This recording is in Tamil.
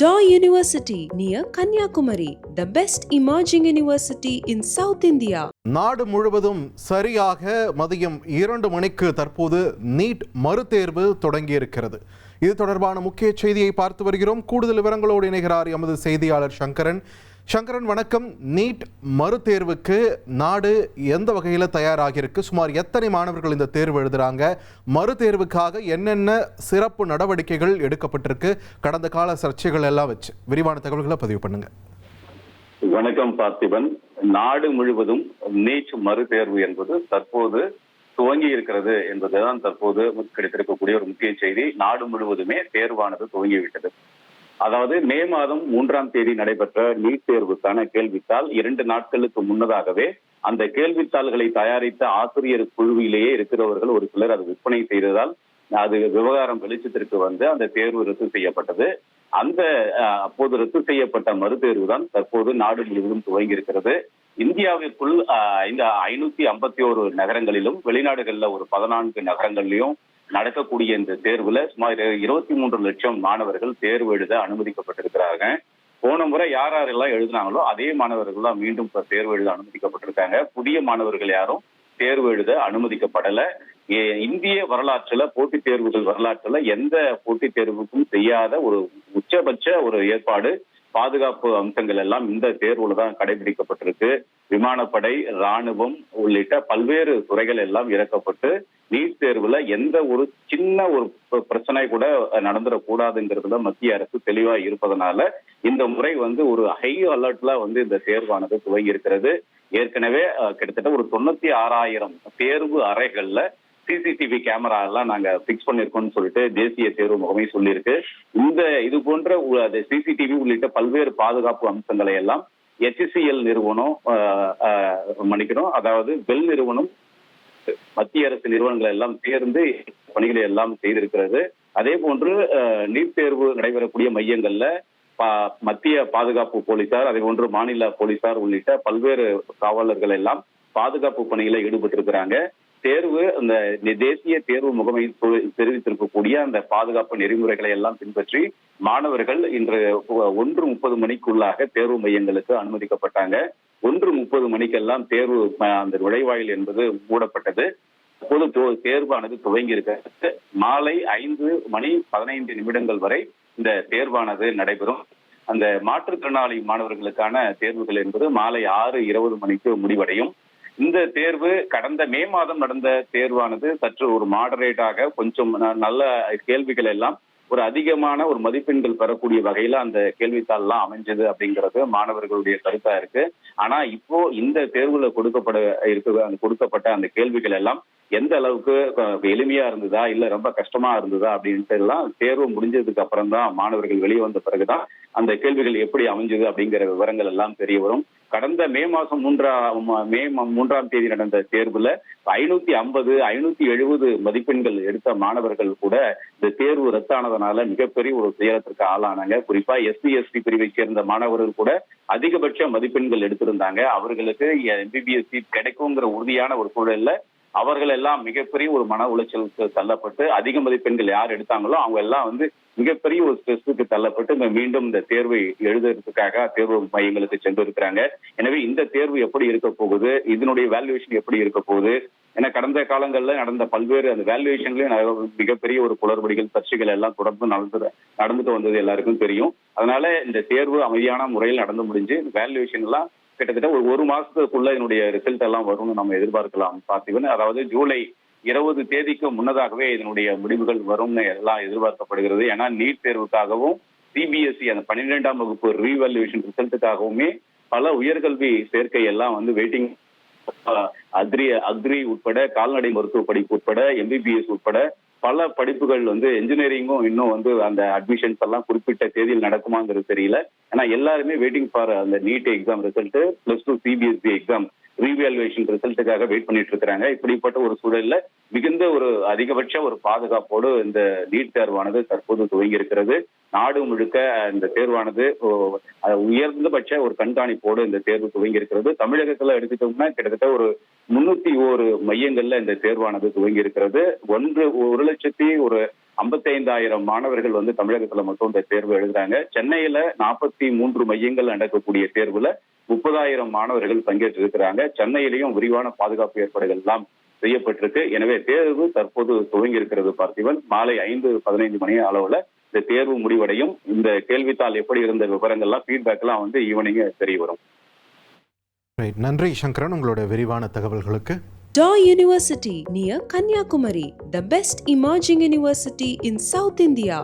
Daw University near Kanyakumari, the best emerging university in South India. நாடு முழுவதும் சரியாக மதியம் 2 மணிக்கு தற்போது நீட் மறுதேர்வு தொடங்கியிருக்கிறது. இது தொடர்பான முக்கிய செய்தியை பார்த்து வருகிறோம். கூடுதல் விவரங்களோடு இணைகிறார் எமது செய்தியாளர் சங்கரன். சங்கரன், வணக்கம். நீட் மறுதேர்வுக்கு நாடு எந்த வகையில் தயாராகியிருக்கு? சுமார் எத்தனை மாணவர்கள் இந்த தேர்வு எழுதுறாங்க? மறுதேர்வுக்காக என்னென்ன சிறப்பு நடவடிக்கைகள் எடுக்கப்பட்டிருக்கு? கடந்த கால சர்ச்சைகள் எல்லாம் வச்சு விரிவான தகவல்களை பதிவு பண்ணுங்க. வணக்கம் பார்த்திபன். நாடு முழுவதும் நீட் மறுதேர்வு என்பது தற்போது துவங்கி இருக்கிறது என்பதுதான் தற்போது கிடைத்திருக்கக்கூடிய ஒரு முக்கிய செய்தி. நாடு முழுவதுமே தேர்வானது துவங்கிவிட்டது. அதாவது மே மாதம் 3ஆம் தேதி நடைபெற்ற நீட் தேர்வுக்கான கேள்வித்தாள் 2 நாட்களுக்கு முன்னதாகவே அந்த கேள்வித்தாள்களை தயாரித்த ஆசிரியர் குழுவிலேயே இருக்கிறவர்கள் ஒரு சிலர் அது விற்பனை செய்ததால் அது விவகாரம் வெளிச்சத்திற்கு வந்து அந்த தேர்வு ரத்து செய்யப்பட்டது. அந்த அப்போது ரத்து செய்யப்பட்ட மறுதேர்வு தான் தற்போது நாடு முழுவதும் துவங்கி இருக்கிறது. இந்தியாவிற்குள் இந்த 551 நகரங்களிலும் வெளிநாடுகள்ல ஒரு 14 நகரங்கள்லயும் நடக்கக்கூடிய இந்த தேர்வுல சுமார் 23 லட்சம் மாணவர்கள் தேர்வு எழுத அனுமதிக்கப்பட்டிருக்கிறாங்க. போன முறை யாரெல்லாம் எழுதினாங்களோ அதே மாணவர்கள் தான் மீண்டும் தேர்வு எழுத அனுமதிக்கப்பட்டிருக்காங்க. புதிய மாணவர்கள் யாரும் தேர்வு எழுத அனுமதிக்கப்படல. இந்திய வரலாற்றுல போட்டித் தேர்வுகள் வரலாற்றுல எந்த போட்டித் தேர்வுக்கும் செய்யாத ஒரு உச்சபட்ச ஒரு ஏற்பாடு, பாதுகாப்பு அம்சங்கள் எல்லாம் இந்த தேர்வுல தான் கடைபிடிக்கப்பட்டிருக்கு. விமானப்படை, ராணுவம் உள்ளிட்ட பல்வேறு துறைகள் எல்லாம் இறக்கப்பட்டு நீட் தேர்வுல எந்த ஒரு சின்ன ஒரு பிரச்சனை கூட நடந்துடக்கூடாதுங்கிறதுல மத்திய அரசு தெளிவா இருப்பதனால இந்த முறை வந்து ஒரு ஹை அலர்ட்ல வந்து இந்த தேர்வானது துவங்கி இருக்கிறது. ஏற்கனவே கிட்டத்தட்ட ஒரு 96,000 தேர்வு அறைகள்ல சிசிடிவி கேமரா எல்லாம் நாங்க பிக்ஸ் பண்ணிருக்கோம்னு சொல்லிட்டு தேசிய தேர்வு முகமை சொல்லியிருக்கு. இது போன்ற சிசிடிவி உள்ளிட்ட பல்வேறு பாதுகாப்பு அம்சங்களை எல்லாம் HCL நிறுவனம் அதாவது பெல் நிறுவனம், மத்திய அரசு நிறுவனங்கள் எல்லாம் சேர்ந்து பணிகளை எல்லாம் செய்திருக்கிறது. அதே போன்று நீட் தேர்வு நடைபெறக்கூடிய மையங்கள்ல மத்திய பாதுகாப்பு போலீசார், அதே போன்று மாநில போலீசார் உள்ளிட்ட பல்வேறு காவலர்கள் எல்லாம் பாதுகாப்பு பணிகளை ஈடுபட்டிருக்கிறாங்க. தேர்வு அந்த தேசிய தேர்வு முகமை தெரிவித்திருக்கக்கூடிய அந்த பாதுகாப்பு நெறிமுறைகளை எல்லாம் பின்பற்றி மாணவர்கள் இன்று 1:30 மணிக்குள்ளாக தேர்வு மையங்களுக்கு அனுமதிக்கப்பட்டாங்க. 1:30 மணிக்கெல்லாம் தேர்வு அந்த நுழைவாயில் என்பது மூடப்பட்டது. அப்போது தேர்வானது துவங்கி இருக்கிறது. மாலை 5:15 வரை இந்த தேர்வானது நடைபெறும். அந்த மாற்றுத்திறனாளி மாணவர்களுக்கான தேர்வுகள் என்பது மாலை 6:20 முடிவடையும். இந்த தேர்வு கடந்த மே மாதம் நடந்த தேர்வானது சற்று ஒரு மாடரேட்டாக கொஞ்சம் நல்ல கேள்விகள் எல்லாம் ஒரு அதிகமான ஒரு மதிப்பெண்கள் பெறக்கூடிய வகையில அந்த கேள்வித்தாள் எல்லாம் அமைஞ்சது அப்படிங்கிறது மாணவர்களுடைய கருத்தா இருக்கு. ஆனா இப்போ இந்த தேர்வுல கொடுக்கப்பட்ட அந்த கேள்விகள் எல்லாம் எந்த அளவுக்கு எளிமையா இருந்ததா இல்ல ரொம்ப கஷ்டமா இருந்ததா அப்படின்ட்டு எல்லாம் தேர்வு முடிஞ்சதுக்கு அப்புறம் தான் மாணவர்கள் வெளியே வந்த பிறகுதான் அந்த கேள்விகள் எப்படி அமைஞ்சது அப்படிங்கிற விவரங்கள் எல்லாம் தெரிய வரும். கடந்த மே மாதம் 3ஆம் தேதி நடந்த தேர்வுல 550, 570 மதிப்பெண்கள் எடுத்த மாணவர்கள் கூட இந்த தேர்வு ரத்தானதுனால மிகப்பெரிய ஒரு துயரத்திற்கு ஆளானாங்க. குறிப்பா SC ST பிரிவை சேர்ந்த மாணவர்கள் கூட அதிகபட்ச மதிப்பெண்கள் எடுத்திருந்தாங்க. அவர்களுக்கு MBBS சீட் கிடைக்குங்கிற உறுதியான ஒரு சூழல்ல அவர்கள் எல்லாம் மிகப்பெரிய ஒரு மன உளைச்சலுக்கு தள்ளப்பட்டு அதிக மதிப்பெண்கள் யார் எடுத்தாங்களோ அவங்க எல்லாம் வந்து மிகப்பெரிய ஒரு ஸ்ட்ரெஸ்ஸுக்கு தள்ளப்பட்டு மீண்டும் இந்த தேர்வை எழுதுறதுக்காக தேர்வு மையங்களுக்கு சென்று இருக்கிறாங்க. எனவே இந்த தேர்வு எப்படி இருக்க போகுது, இதனுடைய வேல்யூவேஷன் எப்படி இருக்க போகுது, ஏன்னா கடந்த காலங்கள்ல நடந்த பல்வேறு அந்த வேல்யூவேஷன்லயும் மிகப்பெரிய ஒரு குளறுபடிகள், சர்ச்சைகள் எல்லாம் தொடர்ந்து நடந்துட்டு வந்தது எல்லாருக்கும் தெரியும். அதனால இந்த தேர்வு அமைதியான முறையில் நடந்து முடிஞ்சு வேல்யூவேஷன் எல்லாம் கிட்டத்தட்ட ஒரு மாசத்துக்குள்ள இதனுடைய ரிசல்ட் எல்லாம் வரும்னு நம்ம எதிர்பார்க்கலாம் பார்த்திபன். அதாவது ஜூலை 20 தேதிக்கு முன்னதாகவே இதனுடைய முடிவுகள் வரும்னு எல்லாம் எதிர்பார்க்கப்படுகிறது. ஏன்னா நீட் தேர்வுக்காகவும் CBSE அந்த 12ஆம் வகுப்பு ரீவேல்யூவேஷன் ரிசல்ட்டுக்காகவுமே பல உயர்கல்வி சேர்க்கை எல்லாம் வந்து வெயிட்டிங். அக்ரி உட்பட, கால்நடை மருத்துவ படிப்பு உட்பட, MBBS உட்பட பல படிப்புகள் வந்து என்ஜினியரிங்கும் இன்னும் வந்து அந்த அட்மிஷன்ஸ் எல்லாம் குறிப்பிட்ட தேதியில் நடக்குமாங்கிறது தெரியல. ஏன்னா எல்லாருமே வெயிட்டிங் ஃபார் அந்த NEET exam result, +2 CBSE exam revaluation ரிசல்ட்டுக்காக வெயிட் பண்ணிட்டு இருக்கிறாங்க. இப்படிப்பட்ட ஒரு சூழல்ல மிகுந்த ஒரு அதிகபட்ச ஒரு பாதுகாப்போடு இந்த நீட் தேர்வானது தற்போது துவங்கி இருக்கிறது. நாடு முழுக்க இந்த தேர்வானது உயர்ந்தபட்ச ஒரு கண்காணிப்போடு இந்த தேர்வு துவங்கி இருக்கிறது. தமிழகத்துல எடுத்துட்டோம்னா கிட்டத்தட்ட ஒரு 301 மையங்கள்ல இந்த தேர்வானது துவங்கி இருக்கிறது. 1,00,000 55,000 மாணவர்கள் வந்து தமிழகத்துல மட்டும் இந்த தேர்வு எழுதுறாங்க. சென்னையில 43 மையங்கள் நடக்கக்கூடிய தேர்வுல 30,000 மாணவர்கள் பங்கேற்று இருக்கிறாங்க. சென்னையிலையும் விரிவான பாதுகாப்பு ஏற்பாடுகள் எல்லாம் செய்யப்பட்டிருக்கு. எனவே தேர்வு தற்போது துவங்கி இருக்கிறது பார்த்திபன். மாலை 5:15 மணி அளவுல இந்த தேர்வு முடிவடையும். இந்த கேள்வித்தாள் எப்படி இருந்த விவரங்கள்லாம் ஃபீட்பேக் எல்லாம் வந்து ஈவினிங் தெரிய வரும். நன்றி சங்கரன், உங்களோட விரிவான தகவல்களுக்கு. Dow University near Kanyakumari, the best emerging university in South India.